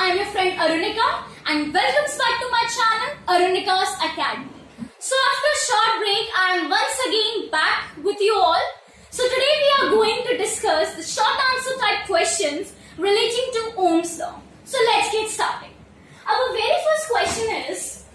I am your friend Arunika and welcome back to my channel Arunika's Academy. So after a short break, I am once again back with you all. So today we are going to discuss the short answer type questions relating to Ohm's law. So let's get started. Our very first question is,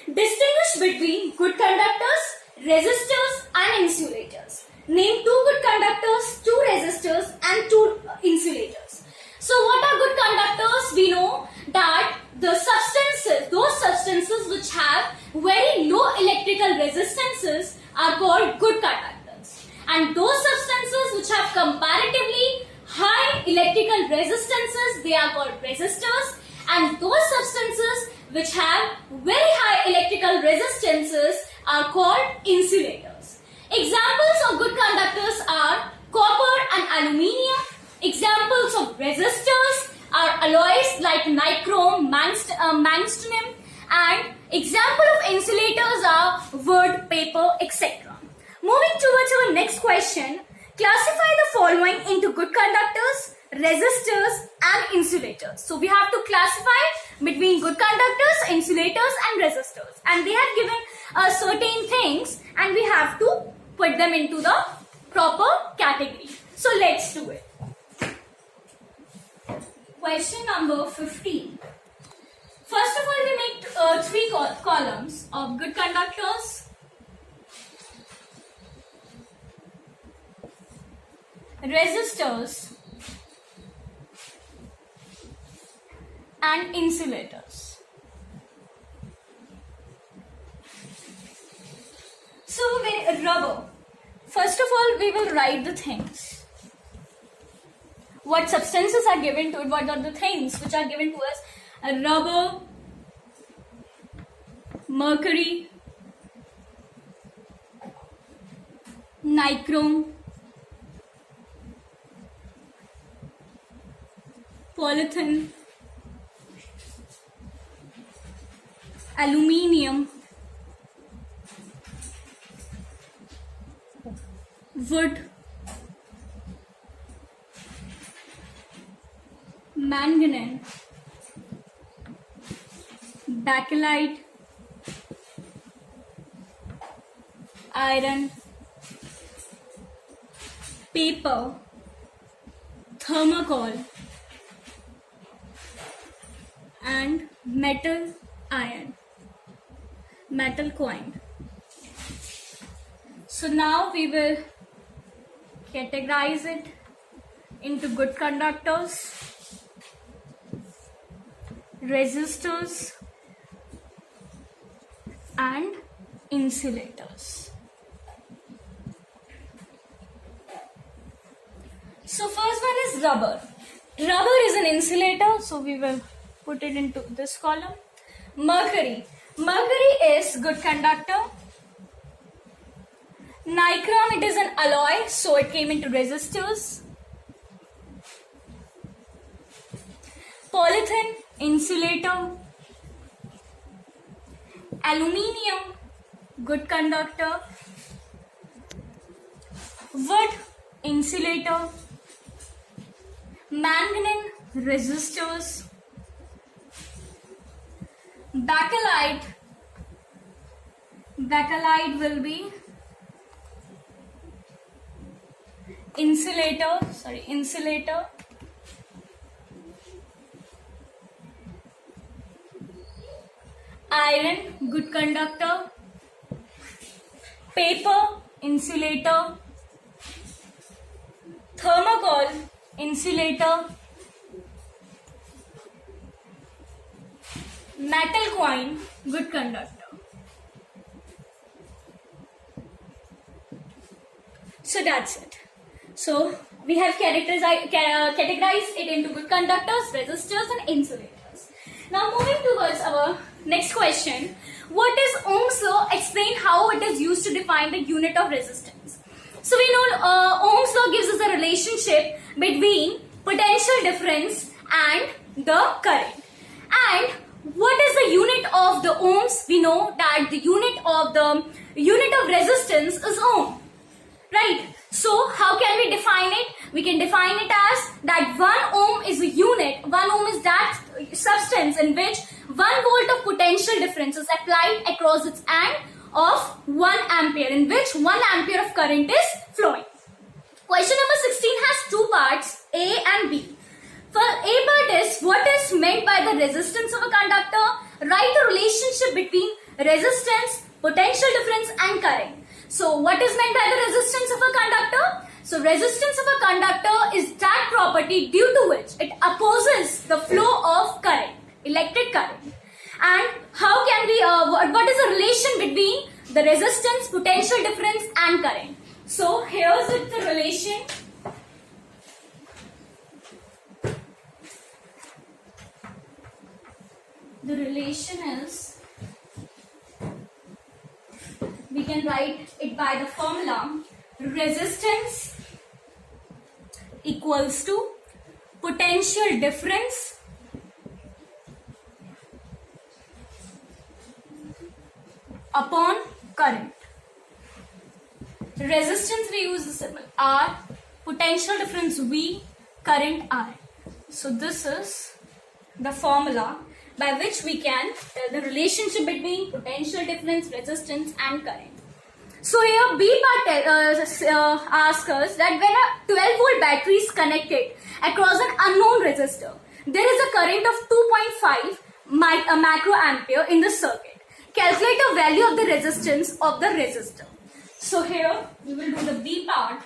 distinguish between good conductors, resistors and insulators. Name two good conductors, two resistors and two insulators. So what are good conductors? We know that the substances, those substances which have very low electrical resistances are called good conductors. And those substances which have comparatively high electrical resistances, they are called resistors. And those substances which have very high electrical resistances are called insulators. Examples of good conductors are copper and aluminium. Examples of resistors are alloys like nichrome, mangstinium, and example of insulators are wood, paper, etc. Moving towards our next question, classify the following into good conductors, resistors and insulators. So we have to classify between good conductors, insulators and resistors, and they have given certain things and we have to put them into the proper category. So let's do it. Question number 15. First of all, we make three columns of good conductors, resistors and insulators. So rubber. First of all, we will write the things. What substances are given to it, what are the things which are given to us? Rubber, mercury, nichrome, polythene, aluminium, wood, manganese, bakelite, iron, paper, thermocol and metal iron, metal coin. So now we will categorize it into good conductors, resistors and insulators. So first one is rubber. Rubber is an insulator, so we will put it into this column. Mercury. Mercury is good conductor. Nichrome, it is an alloy, so it came into resistors. Polythene, insulator. Aluminium, good conductor. Wood, insulator. Manganese, resistors. Bakelite. Bakelite will be insulator. Iron, good conductor. Paper, insulator. Thermocol, insulator. Metal coin, good conductor. So that's it. So we have categorized it into good conductors, resistors and insulators. Now moving towards our next question. What is Ohm's law? Explain how it is used to define the unit of resistance. So we know Ohm's law gives us a relationship between potential difference and the current. And what is the unit of the ohms? We know that the unit of resistance is ohm, right? So how can we define it? We can define it as that 1 ohm is a unit. 1 ohm is that substance in which 1 volt of potential difference is applied across its end of 1 ampere, in which 1 ampere of current is flowing. Question number 16 has 2 parts, A and B. For A part is what is meant by the resistance of a conductor. Write the relationship between resistance, potential difference and current. So what is meant by the resistance of a conductor? So resistance of a conductor is that property due to which it opposes the flow of current, electric current. And how can we, what is the relation between the resistance, potential difference and current? So here's it, the relation. The relation is, we can write it by the formula, resistance equals to potential difference upon current. Resistance, we use the symbol R, potential difference V, current I. So this is the formula by which we can tell the relationship between potential difference, resistance and current. So here B part asks us that when a 12 volt battery is connected across an unknown resistor, there is a current of 2.5 macroampere in the circuit. Calculate the value of the resistance of the resistor. So here we will do the B part.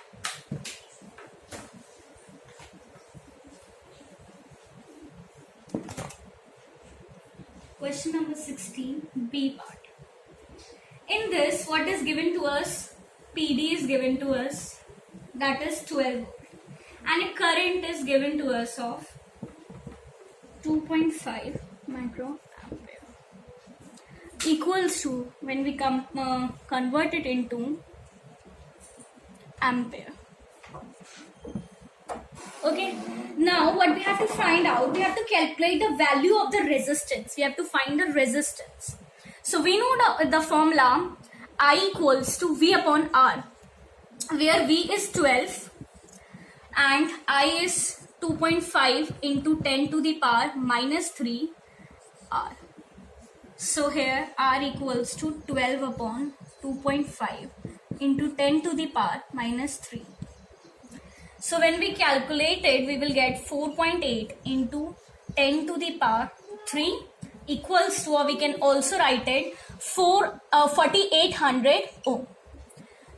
Question number 16, B part. In this, what is given to us? PD is given to us, that is 12 volt. And a current is given to us of 2.5 microampere. Equals to, when we convert it into ampere. Okay, now what we have to find out, we have to calculate the value of the resistance. We have to find the resistance. So we know the formula I equals to V upon R, where V is 12 and I is 2.5 into 10 to the power minus 3 R. So here R equals to 12 upon 2.5 into 10 to the power minus 3. So when we calculate it, we will get 4.8 into 10 to the power 3 equals to, or we can also write it 4800 ohm.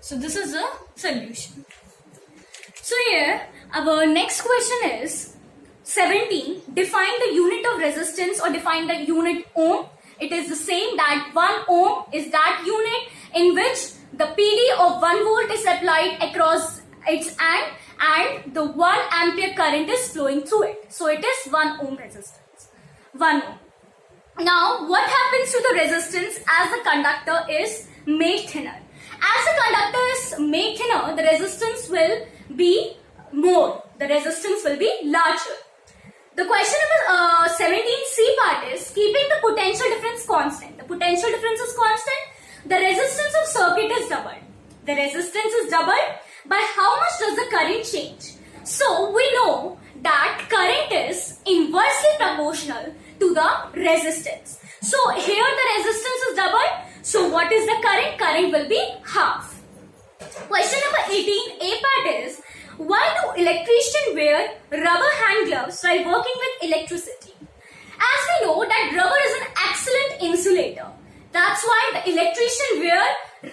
So this is the solution. So here our next question is 17. Define the unit of resistance or define the unit ohm. It is the same, that 1 ohm is that unit in which the PD of 1 volt is applied across its end and the 1 ampere current is flowing through it. So it is 1 ohm resistance. 1 ohm. Now what happens to the resistance as the conductor is made thinner? As the conductor is made thinner, the resistance will be more. The resistance will be larger. The question number 17C part is keeping the potential difference constant. The potential difference is constant. The resistance of circuit is doubled. The resistance is doubled. By how much does the current change? So we know that current is inversely proportional to the resistance. So here the resistance is doubled. So what is the current? Current will be half. Question number 18, A part is, why do electricians wear rubber hand gloves while working with electricity? As we know that rubber is an excellent insulator. That's why the electricians wear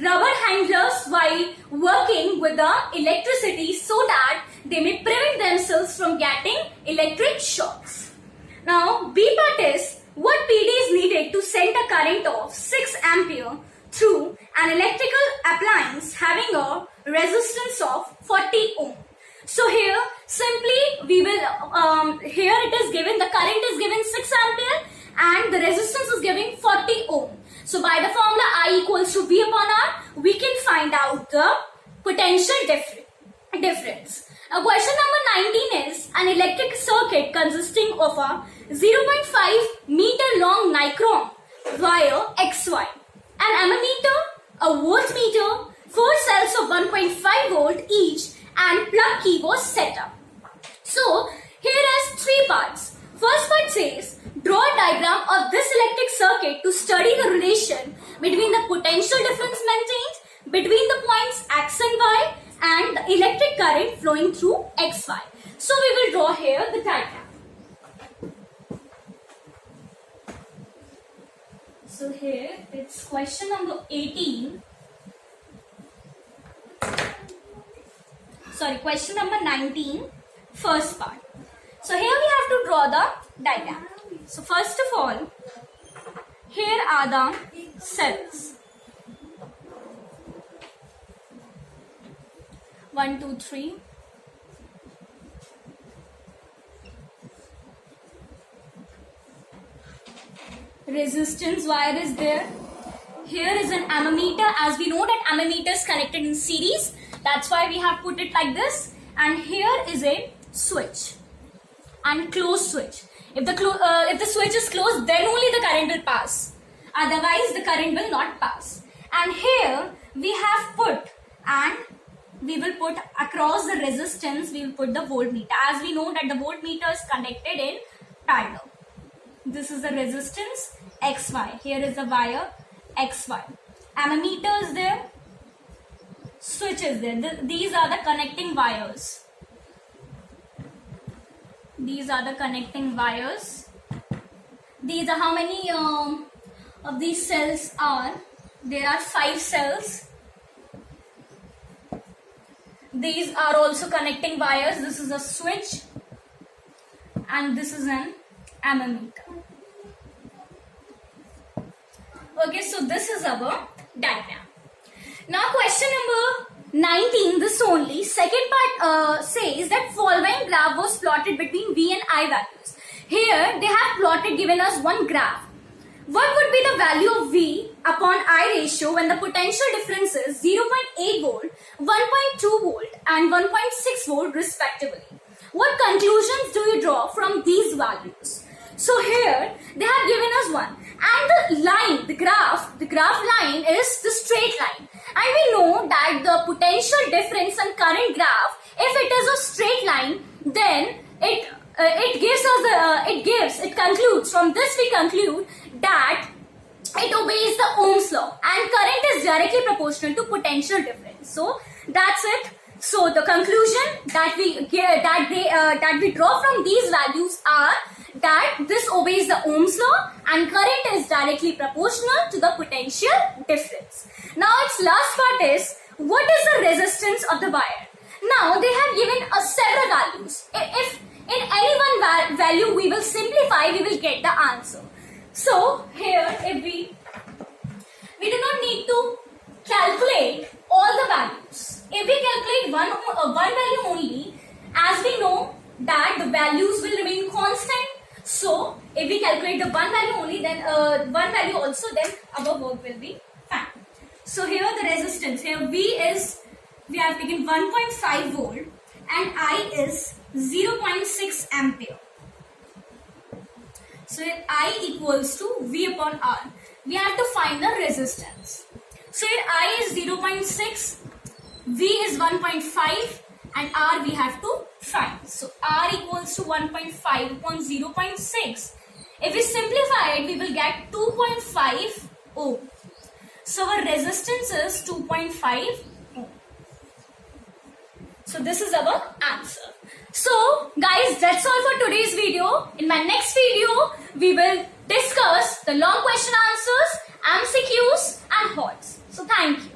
rubber hand gloves while working with the electricity so that they may prevent themselves from getting electric shocks. Now B part is, what PD is needed to send a current of 6 ampere through an electrical appliance having a resistance of 40 ohm. So here simply we will, here it is given, the current is given 6 ampere and the resistance is giving 40 ohm. So by the formula I equals to V upon R, we can find out the potential difference. Question number 19 is, an electric circuit consisting of a 0.5 meter long nichrome wire XY, an ammeter, a voltmeter, 4 cells of 1.5 volt each and plug key was set up. So here is 3 parts. First part says Draw a diagram of this electric circuit to study the relation between the potential difference maintained between the points X and Y and the electric current flowing through XY. So we will draw here the diagram. So here it's question number 18. Sorry, question number 19, first part. So here we have to draw the diagram. So first of all, here are the cells. 1, 2, 3. Resistance wire is there. Here is an ammeter. As we know that ammeter is connected in series. That's why we have put it like this. And here is a switch and closed switch. If the switch is closed, then only the current will pass. Otherwise, the current will not pass. And here we have put, and we will put across the resistance, we will put the voltmeter. As we know that the voltmeter is connected in parallel. This is the resistance XY. Here is the wire XY. Ammeter is there. Switch is there. These are the connecting wires. These are the connecting wires. These are how many of these cells are? There are 5 cells. These are also connecting wires. This is a switch and this is an ammeter. Okay, so this is our diagram. Now question number 19, this only. Second part says that following graph was plotted between V and I values. Here they have plotted, given us one graph. What would be the value of V upon I ratio when the potential difference is 0.8 volt, 1.2 volt and 1.6 volt respectively? What conclusions do you draw from these values? So here they have given us one, and the line, the graph line is the straight line, and we know that the potential difference and current graph, if it is a straight line, then it concludes, from this we conclude that it obeys the Ohm's law and current is directly proportional to potential difference. So that's it. So the conclusion that we draw from these values are that this obeys the Ohm's law and current is directly proportional to the potential difference. Now its last part is, what is the resistance of the wire? Now they have given us several values. If in any one value we will simplify, we will get the answer. So here if we do not need to calculate all the values. If we calculate one value only, as we know that the values will remain constant. So if we calculate the one value only, then one value also, then our work will be fine. So here the resistance, here we have taken 1.5 volt and I is 0.6 ampere. So here I equals to V upon R. We have to find the resistance. So here I is 0.6, V is 1.5 and R we have to find. So R equals to 1.5 upon 0.6. If we simplify it, we will get 2.5 ohm. So our resistance is 2.5 ohm. So this is our answer. So guys, that's all for today's video. In my next video, we will discuss the long question answers, MCQs and HOTS. So thank you.